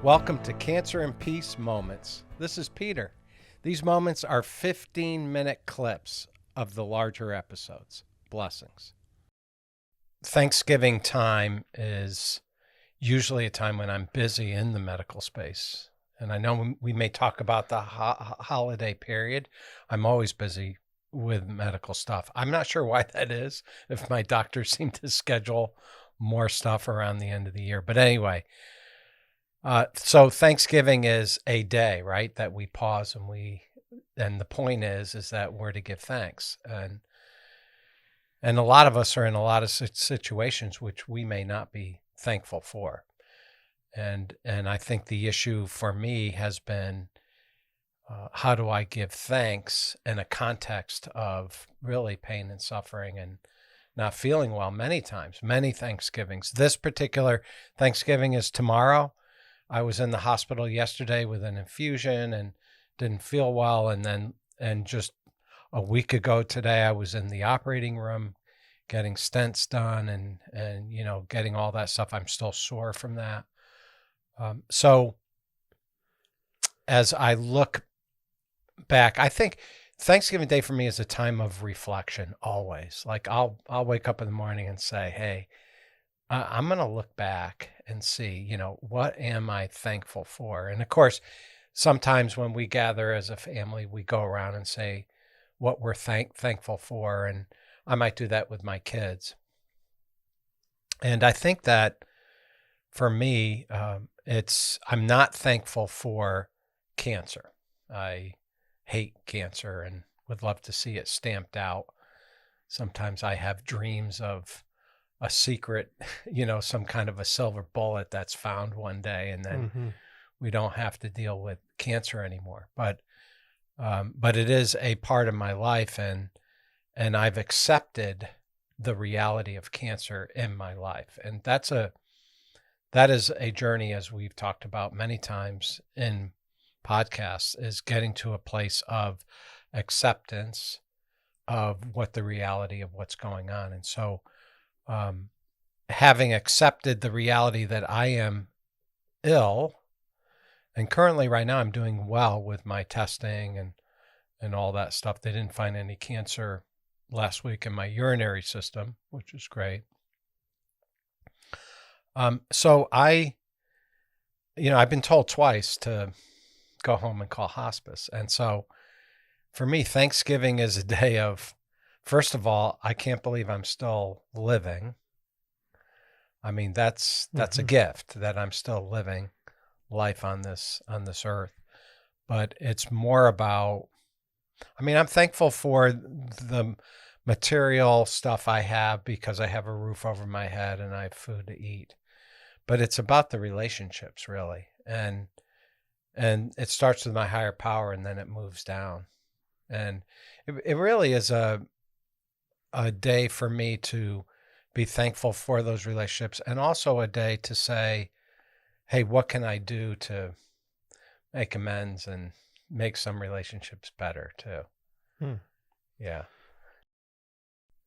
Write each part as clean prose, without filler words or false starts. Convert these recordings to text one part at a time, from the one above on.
Welcome to Cancer and Peace Moments. This is Peter. These moments are 15-minute clips of the larger episodes. Blessings. Thanksgiving time is usually a time when I'm busy in the medical space. And I know we may talk about the holiday period. I'm always busy with medical stuff. I'm not sure why that is, if my doctors seem to schedule more stuff around the end of the year. But anyway, so Thanksgiving is a day, right, that we pause and the point is that we're to give thanks. And a lot of us are in a lot of situations which we may not be thankful for. And I think the issue for me has been, how do I give thanks in a context of really pain and suffering and not feeling well many times, many Thanksgivings. This particular Thanksgiving is tomorrow. I was in the hospital yesterday with an infusion and didn't feel well. And just a week ago today, I was in the operating room getting stents done and getting all that stuff. I'm still sore from that. So as I look back, I think Thanksgiving Day for me is a time of reflection always. Like I'll wake up in the morning and say, hey, I'm going to look back and see, what am I thankful for? And of course, sometimes when we gather as a family, we go around and say what we're thankful for. And I might do that with my kids. And I think that for me, I'm not thankful for cancer. I hate cancer and would love to see it stamped out. Sometimes I have dreams of a secret, some kind of a silver bullet that's found one day, and then we don't have to deal with cancer anymore. But it is a part of my life, and I've accepted the reality of cancer in my life, and that is a journey, as we've talked about many times in podcasts, is getting to a place of acceptance of what the reality of what's going on. And so having accepted the reality that I am ill, and currently right now I'm doing well with my testing and all that stuff. They didn't find any cancer last week in my urinary system, which is great. So I've been told twice to go home and call hospice. And so for me, Thanksgiving is a day of, first of all, I can't believe I'm still living. I mean, that's a gift that I'm still living life on this earth. But it's more about, I'm thankful for the material stuff I have because I have a roof over my head and I have food to eat. But it's about the relationships, really. And it starts with my higher power and then it moves down. And it really is a day for me to be thankful for those relationships, and also a day to say, hey, what can I do to make amends and make some relationships better too? Yeah.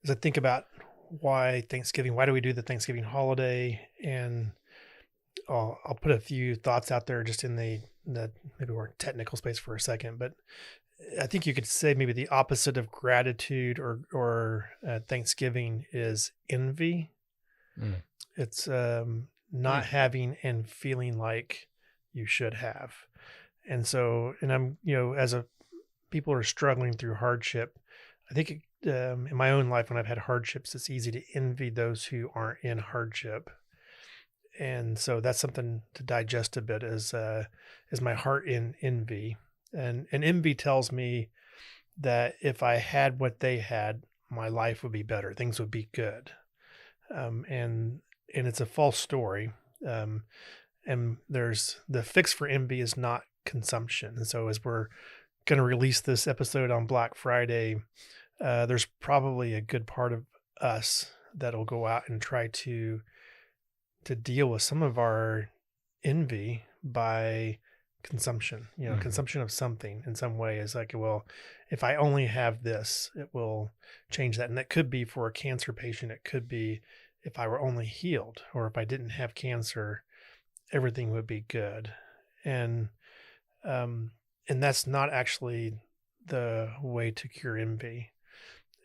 As I think about why Thanksgiving, why do we do the Thanksgiving holiday? And I'll put a few thoughts out there just in the maybe more technical space for a second, but I think you could say maybe the opposite of gratitude or Thanksgiving is envy. It's not having and feeling like you should have. And so, and I'm, as people are struggling through hardship, I think in my own life, when I've had hardships, it's easy to envy those who aren't in hardship. And so that's something to digest a bit, is my heart in envy. And envy tells me that if I had what they had, my life would be better. Things would be good. And it's a false story. And there's the fix for envy is not consumption. And so as we're going to release this episode on Black Friday, there's probably a good part of us that'll go out and try to deal with some of our envy by consumption, consumption of something in some way is like, well, if I only have this, it will change that. And that could be for a cancer patient. It could be if I were only healed, or if I didn't have cancer, everything would be good. and um, and that's not actually the way to cure envy.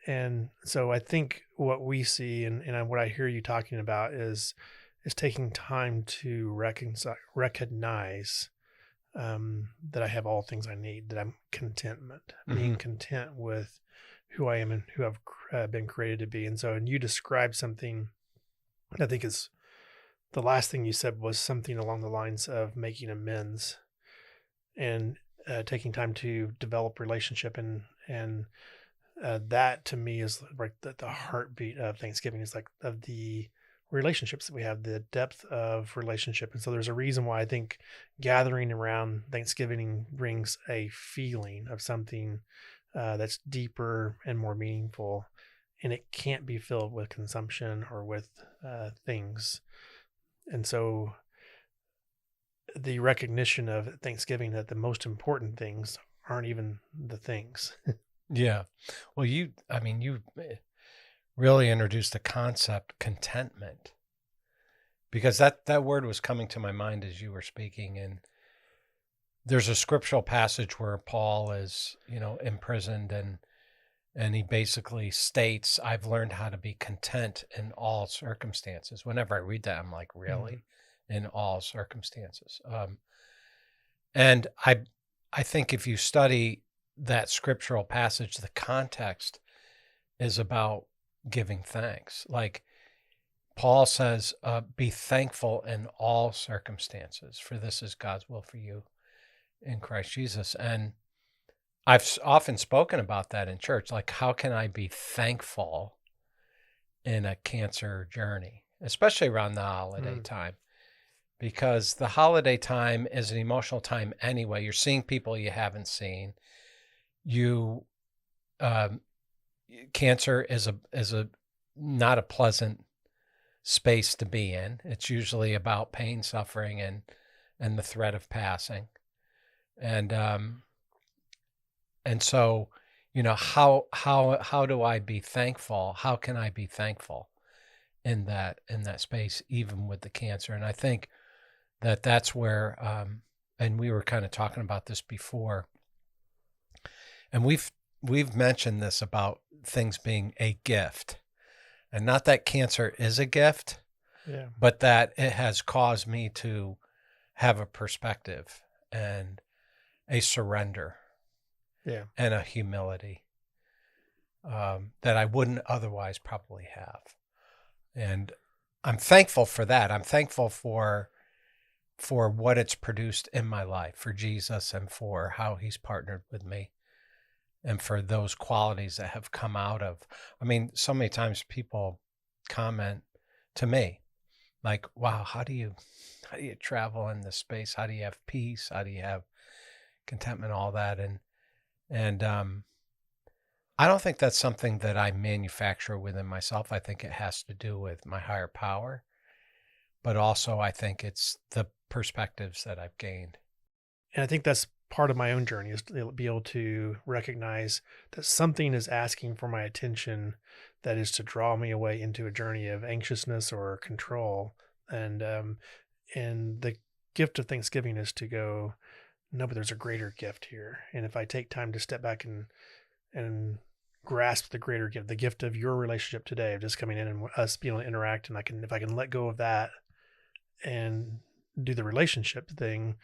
And so I think what we see and what I hear you talking about is taking time to recognize that I have all things I need, that I'm contentment, Hmm. being content with who I am and who I've been created to be. And so, and you described something I think is the last thing you said was something along the lines of making amends and taking time to develop relationship and that to me is like the heartbeat of Thanksgiving is like of the relationships that we have, the depth of relationship. And so there's a reason why I think gathering around Thanksgiving brings a feeling of something that's deeper and more meaningful. And it can't be filled with consumption or with things. And so the recognition of Thanksgiving that the most important things aren't even the things. Yeah. Well, you really introduced the concept contentment, because that word was coming to my mind as you were speaking. And there's a scriptural passage where Paul is, imprisoned, and he basically states, I've learned how to be content in all circumstances. Whenever I read that, I'm like, Mhm. really? In all circumstances. And I think if you study that scriptural passage, the context is about giving thanks. Like Paul says, be thankful in all circumstances, for this is God's will for you in Christ Jesus. And I've often spoken about that in church. Like, how can I be thankful in a cancer journey, especially around the holiday Mm. time? Because the holiday time is an emotional time anyway. You're seeing people you haven't seen. You, um, cancer is a not a pleasant space to be in. It's usually about pain, suffering, and the threat of passing. And and so, how do I be thankful? How can I be thankful in that space, even with the cancer? And I think that's where, and we were kind of talking about this before, and we've mentioned this about things being a gift, and not that cancer is a gift, Yeah. but that it has caused me to have a perspective and a surrender Yeah. and a humility, that I wouldn't otherwise probably have. And I'm thankful for that. I'm thankful for what it's produced in my life, for Jesus, and for how he's partnered with me, and for those qualities that have come out of. I mean, so many times people comment to me like, wow, how do you travel in this space? How do you have peace? How do you have contentment, all that? And I don't think that's something that I manufacture within myself. I think it has to do with my higher power, but also I think it's the perspectives that I've gained. And I think that's part of my own journey is to be able to recognize that something is asking for my attention that is to draw me away into a journey of anxiousness or control. And the gift of Thanksgiving is to go, no, but there's a greater gift here. And if I take time to step back and grasp the greater gift, the gift of your relationship today, of just coming in and us being able to interact, and if I can let go of that and do the relationship thing,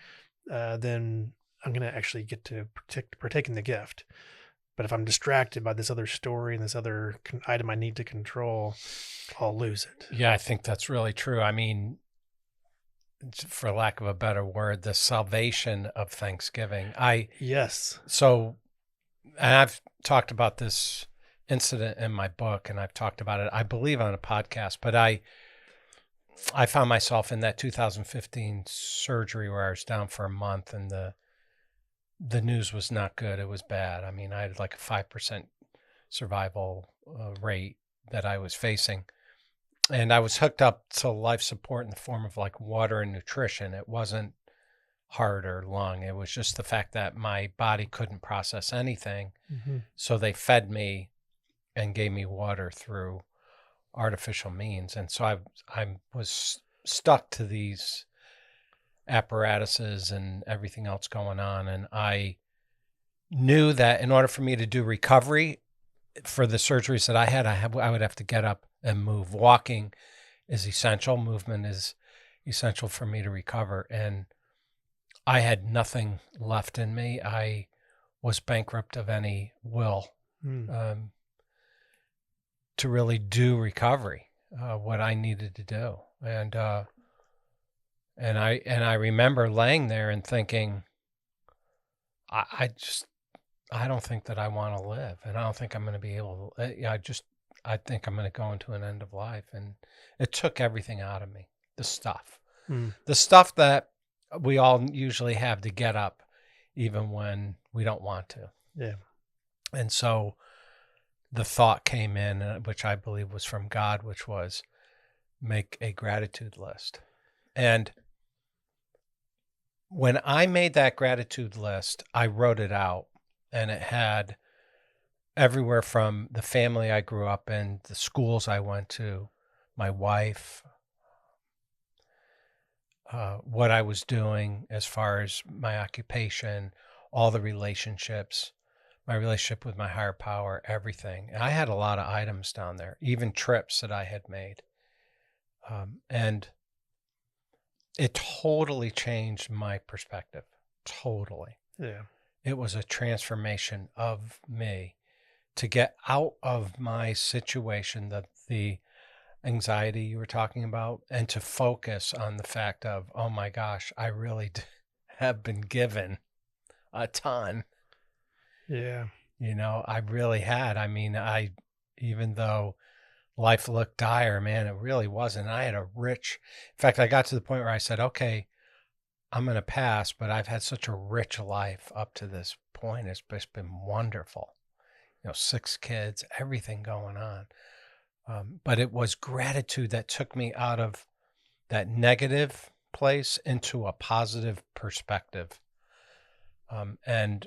then I'm going to actually get to partake in the gift. But if I'm distracted by this other story and this other item I need to control, I'll lose it. Yeah, I think that's really true. I mean, for lack of a better word, the salvation of Thanksgiving. Yes. So, and I've talked about this incident in my book, and I've talked about it, I believe, on a podcast, but I found myself in that 2015 surgery where I was down for a month, and the news was not good. It was bad. I mean, I had like a 5% survival rate that I was facing. And I was hooked up to life support in the form of like water and nutrition. It wasn't heart or lung. It was just the fact that my body couldn't process anything. Mm-hmm. So they fed me and gave me water through artificial means. And so I was stuck to these apparatuses and everything else going on. And I knew that in order for me to do recovery for the surgeries that I would have to get up and move. Walking is essential. Movement is essential for me to recover. And I had nothing left in me. I was bankrupt of any will to really do recovery, what I needed to do. And I remember laying there and thinking, I don't think that I want to live, and I don't think I'm going to be able to, I think I'm going to go into an end of life. And it took everything out of me, the stuff that we all usually have to get up, even when we don't want to. Yeah. And so the thought came in, which I believe was from God, which was make a gratitude list. And when I made that gratitude list, I wrote it out, and it had everywhere from the family I grew up in, the schools I went to, my wife, what I was doing as far as my occupation, all the relationships, my relationship with my higher power, everything. And I had a lot of items down there, even trips that I had made. And it totally changed my perspective. Totally. Yeah. It was a transformation of me to get out of my situation, the anxiety you were talking about, and to focus on the fact of, oh my gosh, I really have been given a ton. Yeah. I really had. I mean, even though life looked dire, man, it really wasn't. I had in fact, I got to the point where I said, okay, I'm going to pass, but I've had such a rich life up to this point. It's just been wonderful. 6 kids, everything going on. But it was gratitude that took me out of that negative place into a positive perspective. And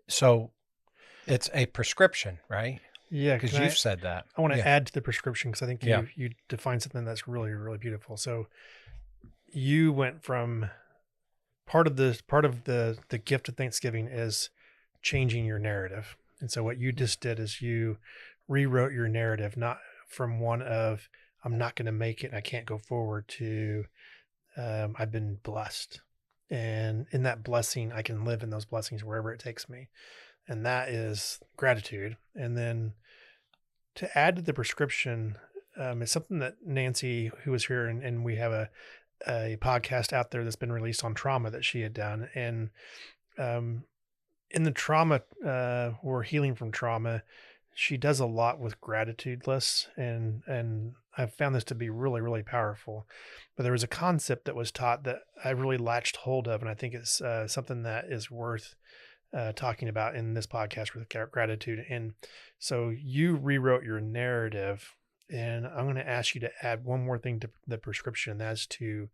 so it's a prescription, right? Yeah. Because you've said that. I want to add to the prescription, because I think Yeah. you defined something that's really, really beautiful. So you went from part of the gift of Thanksgiving is changing your narrative. And so what you just did is you rewrote your narrative, not from one of I'm not going to make it and I can't go forward, to I've been blessed, and in that blessing I can live in those blessings wherever it takes me. And that is gratitude. And then to add to the prescription, it's something that Nancy, who was here, and we have a podcast out there that's been released on trauma that she had done. And in the trauma or healing from trauma, she does a lot with gratitude lists, and I've found this to be really, really powerful. But there was a concept that was taught that I really latched hold of, and I think it's something that is worth talking about in this podcast with gratitude. And so you rewrote your narrative, and I'm going to ask you to add one more thing to the prescription, and that's to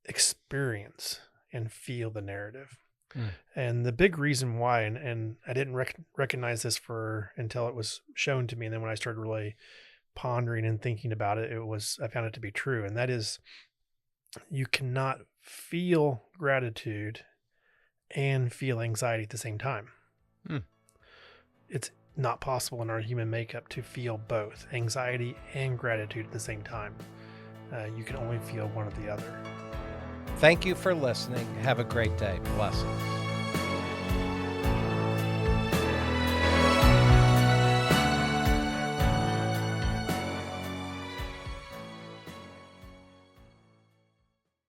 experience and feel the narrative. And the big reason why, and I didn't recognize this until it was shown to me. And then when I started really pondering and thinking about it, I found it to be true. And that is, you cannot feel gratitude and feel anxiety at the same time. It's not possible in our human makeup to feel both anxiety and gratitude at the same time. You can only feel one or the other. Thank you for listening. Have a great day. Blessings.